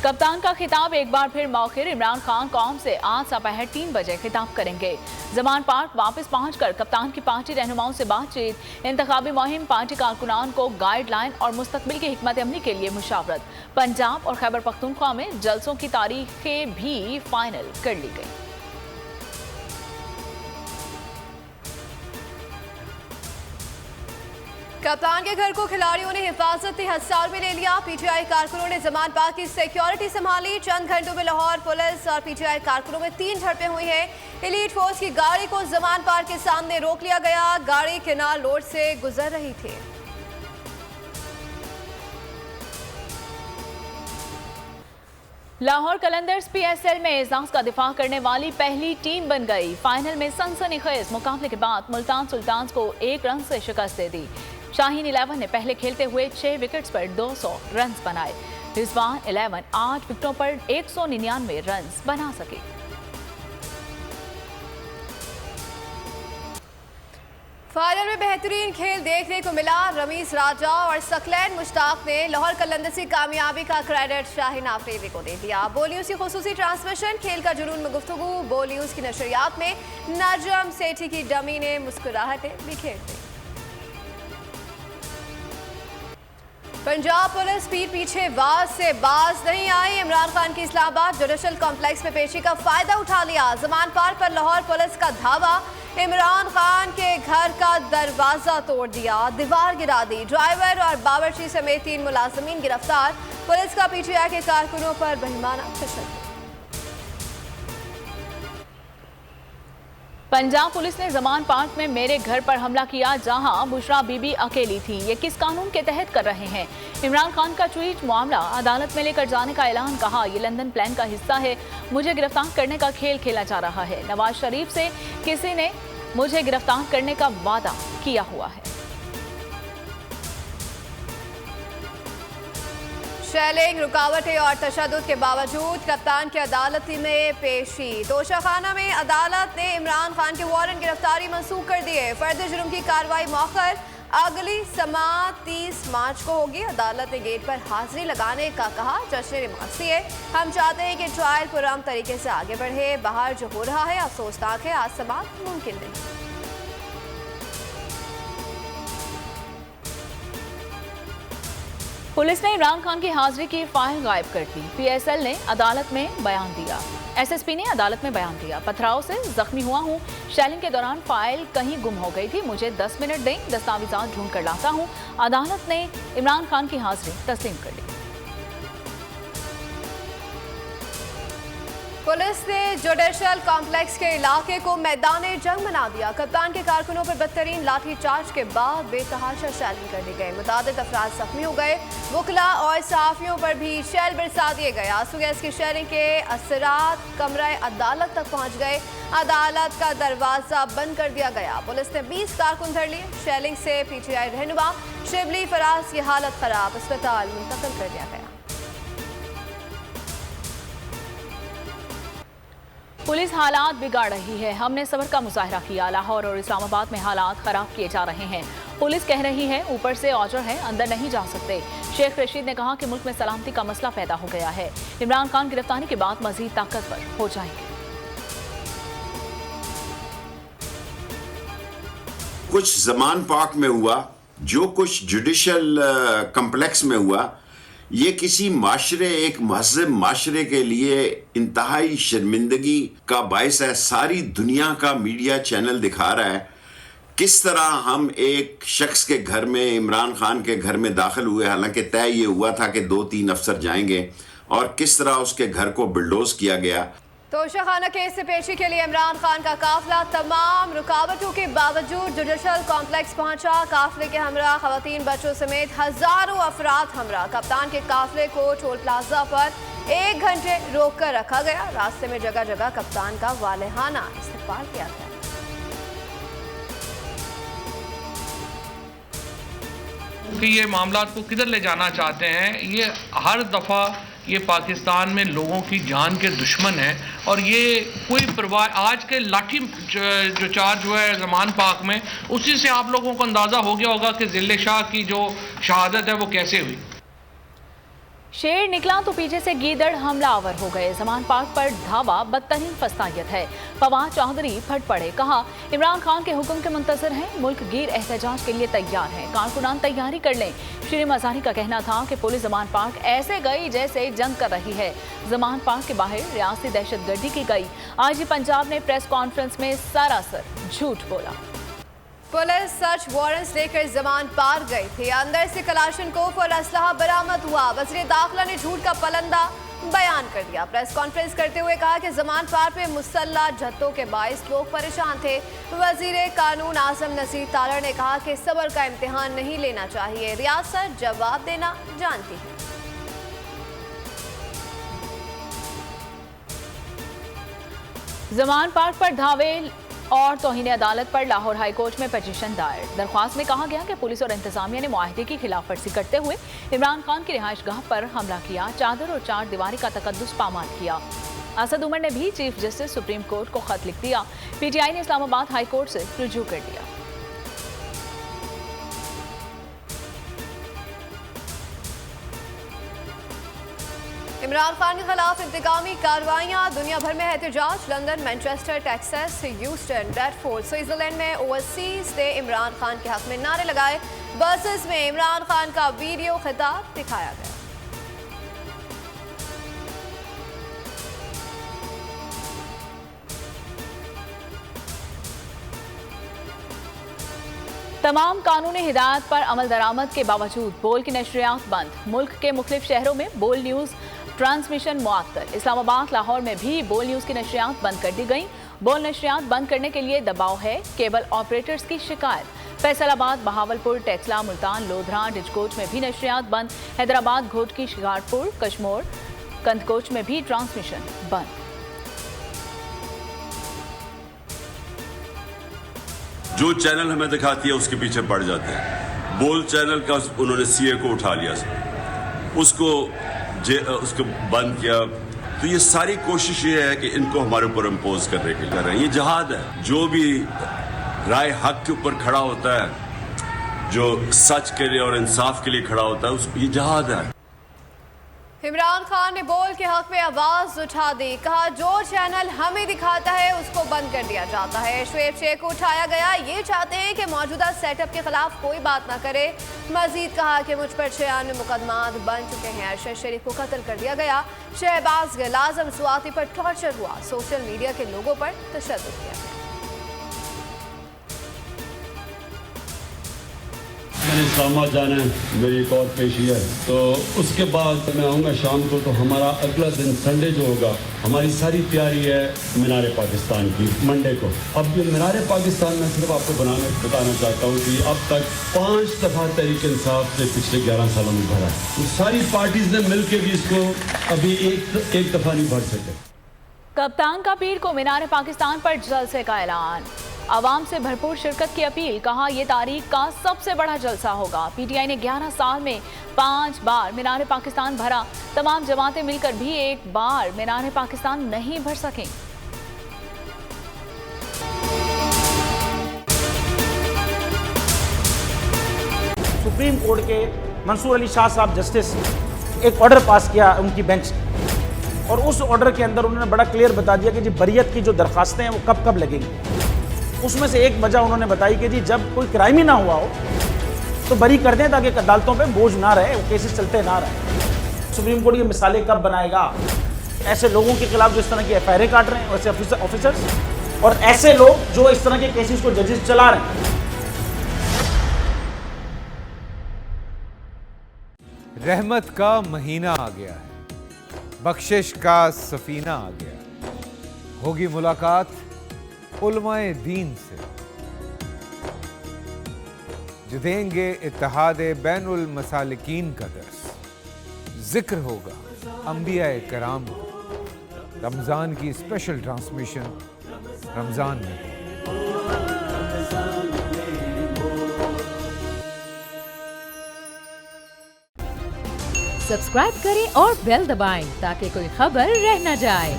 कप्तान का खिताब एक बार फिर मौखिर। इमरान खान कौम से आज दोपहर 3 बजे खिताब करेंगे। जमान पार्क वापस पहुंचकर कप्तान की पार्टी रहनुमाओं से बातचीत, इंतखाबी मुहिम, पार्टी कारकुनान को गाइडलाइन और मुस्तकबिल की हिकमत अमली के लिए मुशावरत। पंजाब और खैबर पख्तूनख्वा में जलसों की तारीखें भी फाइनल कर ली गई। कप्तान के घर को खिलाड़ियों ने हिफाजती हसार में ले लिया। पीटीआई कारकुनों ने जमान पार्क की सिक्योरिटी संभाली। चंद घंटों में लाहौर पुलिस और पीटीआई कारकुनों में 3 झड़पें हुई हैं। एलीट फोर्स की गाड़ी को जमान पार्क के सामने रोक लिया गया। गाड़ी केनाल रोड से गुजर रही थी। लाहौर कलंदर्स पीएसएल में एजाज का दिफा करने वाली पहली टीम बन गई। फाइनल में सनसनीखेज मुकाबले के बाद मुल्तान सुल्तान्स को 1 रन से शिकस्त दे दी। शाहीन 11 ने पहले खेलते हुए 6 विकेट्स पर 200 रन बनाए। रिजवान 11 8 विकेटों पर 199 रन बना सके। फाइनल में बेहतरीन खेल देखने को मिला। रमीज राजा और सकलैन मुश्ताक ने लाहौर कलंदर्स की कामयाबी का क्रेडिट शाहीन आफरीदी को दे दिया। बो न्यूज़ की खुसूसी ट्रांसमिशन खेल का जुनून में गुफ्तगू। बो न्यूज़ की नशरियात में नजम सेठी की डमी ने मुस्कुराहटें बिखेर दी। पंजाब पुलिस पीठ पीछे वाज से बाज नहीं आई। इमरान खान की इस्लामाबाद जुडिशल कॉम्प्लेक्स में पेशी का फायदा उठा लिया। जमान पार्क पर लाहौर पुलिस का धावा। इमरान खान के घर का दरवाजा तोड़ दिया, दीवार गिरा दी। ड्राइवर और बावर्ची समेत 3 मुलाजमीन गिरफ्तार। पुलिस का पीटीआई के कारकुनों पर बेईमाना तशद्दुद। पंजाब पुलिस ने जमान पार्क में मेरे घर पर हमला किया, जहां बुशरा बीबी अकेली थी। ये किस कानून के तहत कर रहे हैं? इमरान खान का ट्वीट, मामला अदालत में लेकर जाने का ऐलान। कहा, यह लंदन प्लान का हिस्सा है। मुझे गिरफ्तार करने का खेल खेला जा रहा है। नवाज शरीफ से किसी ने मुझे गिरफ्तार करने का वादा किया हुआ है। शेलिंग, रुकावटें और तशद्दुद के बावजूद कप्तान की अदालत में पेशी। तोशाखाना में अदालत ने इमरान खान के वारंट गिरफ्तारी मंसूख कर दिए। फर्द जुर्म की कार्रवाई मौखर। अगली समाअत 30 मार्च को होगी। अदालत ने गेट पर हाजिरी लगाने का कहा। जश्न रिमासी है। हम चाहते हैं कि ट्रायल पुरअमन तरीके से आगे बढ़े। बाहर जो हो रहा है अफसोसनाक है। आज समाअत मुमकिन नहीं। पुलिस ने इमरान खान की हाजिरी की फाइल गायब कर दी। पीएसएल ने अदालत में बयान दिया। एसएसपी ने अदालत में बयान दिया, पथराव से जख्मी हुआ हूं। शेलिंग के दौरान फाइल कहीं गुम हो गई थी। मुझे 10 मिनट दें, दस्तावेजात ढूंढ कर लाता हूं। अदालत ने इमरान खान की हाजिरी तस्लीम कर ली। पुलिस ने जुडिशल कॉम्प्लेक्स के इलाके को मैदान जंग बना दिया। कप्तान के कारकुनों पर बदतरीन लाठीचार्ज के बाद बेतहाशा शेलिंग कर दी गई। मुतादिद अफराद जख्मी हो गए। वकला और सहाफियों पर भी शेल बरसा दिए गए। आंसू गैस की शेलिंग के असरात कमरा अदालत तक पहुंच गए। अदालत का दरवाजा बंद कर दिया गया। पुलिस ने 20 कारकुन धर लिए। शेलिंग से पीटीआई रहनुमा शिबली फराज की हालत खराब, अस्पताल मुंतकिल कर दिया गया। पुलिस हालात बिगाड़ रही है। हमने सब्र का मुजाहरा किया। लाहौर और इस्लामाबाद में हालात खराब किए जा रहे हैं। पुलिस कह रही है ऊपर से ऑर्डर है, अंदर नहीं जा सकते। शेख रशीद ने कहा कि मुल्क में सलामती का मसला पैदा हो गया है। इमरान खान गिरफ्तारी के बाद मजीद ताकतवर हो जाएंगे। कुछ जमान पार्क में हुआ, जो कुछ जुडिशल कम्प्लेक्स में हुआ, ये किसी माशरे, एक महज़ब माशरे के लिए इंतहाई शर्मिंदगी का बायस है। सारी दुनिया का मीडिया चैनल दिखा रहा है किस तरह हम एक शख्स के घर में, इमरान खान के घर में दाखिल हुए। हालांकि तय ये हुआ था कि 2-3 अफसर जाएंगे, और किस तरह उसके घर को बुलडोज किया गया। तोशाखाना केस से पेशी के लिए इमरान खान का काफिला तमाम रुकावटों के बावजूद जुडिशल कॉम्प्लेक्स पहुंचा। काफिले के हमरा खवातीन, बच्चों समेत हजारों अफराद हमरा। कप्तान के काफिले को टोल प्लाजा पर 1 घंटे रोक कर रखा गया। रास्ते में जगह जगह कप्तान का वालेहाना इस्तकबाल किया गया। कि ये मामला को किधर ले जाना चाहते हैं, ये हर दफ़ा ये पाकिस्तान में लोगों की जान के दुश्मन है। और ये कोई परवाह, आज के लाठी जो चार्ज हुआ है जमान पार्क में, उसी से आप लोगों को अंदाज़ा हो गया होगा कि जिले शाह की जो शहादत है वो कैसे हुई। शेर निकला तो पीछे से गीदड़ हमलावर हो गए। जमान पार्क पर धावा बदतरीन फस्तायत है। फवाद चौधरी फट पड़े, कहा इमरान खान के हुक्म के मुंतजर हैं, मुल्क गिर एहतजाज के लिए तैयार है, कारकुनान तैयारी कर लें। श्री मजारी का कहना था कि पुलिस जमान पार्क ऐसे गई जैसे जंग कर रही है। जमान पार्क के बाहर रियासती दहशतगर्दी की गई। आईजी पंजाब ने प्रेस कॉन्फ्रेंस में सरासर झूठ बोला। पुलिस सर्च वारंट्स लेकर जमान पार्क गई थी, अंदर से कलाशनकोफ और असलहा बरामद हुआ। वज़ीर दाखिला ने झूठ का पलंदा बयान कर दिया। प्रेस कॉन्फ्रेंस करते हुए कहा कि जमान पार्क में मुसल्ला झत्तों के बाइस लोग परेशान थे। वज़ीर कानून आज़म नसीर तालर ने कहा कि सब्र का इम्तिहान नहीं लेना चाहिए, रियासत जवाब देना जानती है। जमान पार्क पर धावे और तौहीन अदालत पर लाहौर हाई कोर्ट में पिटीशन दायर। दरख्वास्त में कहा गया कि पुलिस और इंतजामिया ने मुआहदे की खिलाफ वर्जी करते हुए इमरान खान की रिहाइशगाह पर हमला किया, चादर और चार दीवारी का तकद्दुस पामाल किया। असद उमर ने भी चीफ जस्टिस सुप्रीम कोर्ट को खत लिख दिया। पीटीआई ने इस्लामाबाद हाई कोर्ट से रुजू कर दिया। इमरान खान के खिलाफ इंतकामी कार्रवाइयां, दुनिया भर में एहतजाज। London, Manchester, Texas, Houston, Bradford, Switzerland में ओवरसीज ने इमरान खान के हक में नारे लगाए। बसेस में इमरान खान का वीडियो खिताब दिखाया गया। तमाम कानूनी हिदायत पर अमल दरामद के बावजूद बोल की नशरियात बंद। मुल्क के मुख्तलिफ शहरों में बोल न्यूज़ ट्रांसमिशन मुअत्तल। इस्लामाबाद, लाहौर में भी बोल न्यूज़ की नशरियात बंद कर दी गई। बोल नशरियात बंद करने के लिए दबाव है, केबल ऑपरेटर्स की शिकायत। फैसलाबाद, बहावलपुर, टेक्सला, मुल्तान, लोधरा, डिजकोच में भी नशरियात बंद। हैदराबाद, घोटकी, शिकारपुर, कश्मोर, कंदकोच में भी ट्रांसमिशन बंद। जो चैनल हमें दिखाती है उसके पीछे पड़ जाते हैं। बोल चैनल का उन्होंने सीए को उठा लिया, उसको बंद किया। तो ये सारी कोशिश ये है कि इनको हमारे ऊपर इम्पोज करने के लिए कर रहे हैं। ये जहाद है। जो भी राय हक के ऊपर खड़ा होता है, जो सच के लिए और इंसाफ के लिए खड़ा होता है, ये जहाद है। इमरान खान ने बोल के हक में आवाज उठा दी, कहा जो चैनल हमें दिखाता है उसको बंद कर दिया जाता है। शुएब शेख को उठाया गया, ये चाहते हैं कि मौजूदा सेटअप के खिलाफ कोई बात ना करे। मजीद कहा कि मुझ पर 96 मुकदमात बन चुके हैं। अरशद शरीफ को कत्ल कर दिया गया। शहबाज गिलाज़म स्वाति पर टॉर्चर हुआ। सोशल मीडिया के लोगों पर तशद्दुद किया गया। मैंने इस्लामाबाद जाना है, मेरी एक और पेशी है, तो उसके बाद मैं आऊँगा शाम को। तो हमारा अगला दिन संडे जो होगा, हमारी सारी तैयारी है मीनार पाकिस्तान की मंडे को। अब ये मीनार पाकिस्तान में सिर्फ आपको बताना चाहता हूँ कि अब तक 5 दफ़ा तहरीक इंसाफ से पिछले 11 सालों में भरा है। तो सारी पार्टीज ने मिल के भी इसको अभी एक दफ़ा नहीं भर सके। कप्तान का पीर को मीनार पाकिस्तान पर जलसे का ऐलान। आवाम से भरपूर शिरकत की अपील, कहा यह तारीख का सबसे बड़ा जलसा होगा। पीटीआई ने 11 साल में 5 बार मीनार पाकिस्तान भरा। तमाम जमातें मिलकर भी एक बार मीनार पाकिस्तान नहीं भर सकें। सुप्रीम कोर्ट के मंसूर अली शाह साहब जस्टिस एक ऑर्डर पास किया उनकी बेंच, और उस ऑर्डर के अंदर उन्होंने बड़ा क्लियर बता दिया कि जी बरियत की जो दरखास्तें हैं वो कब कब लगेंगी। उसमें से एक वजह उन्होंने बताई कि जी जब कोई क्राइम ही ना हुआ हो तो बरी कर दें, ताकि अदालतों पे बोझ ना रहे, वो केसेस चलते ना रहे। सुप्रीम कोर्ट की मिसालें कब बनाएगा ऐसे लोगों के खिलाफ जो इस तरह की एफआईआर काट रहे हैं, वैसे ऑफिसर्स, और ऐसे लोग जो इस तरह के केसेस को जजेस चला रहे हैं। रहमत का महीना आ गया है, बख्शिश का सफीना आ गया। होगी मुलाकात उलमाए दीन से, जो देंगे इत्तेहादे बैनुल मसालिकीन का दर्स। जिक्र होगा अंबियाए कराम का। रमजान की स्पेशल ट्रांसमिशन रमजान में। सब्सक्राइब करें और बेल दबाएं ताकि कोई खबर रह न जाए।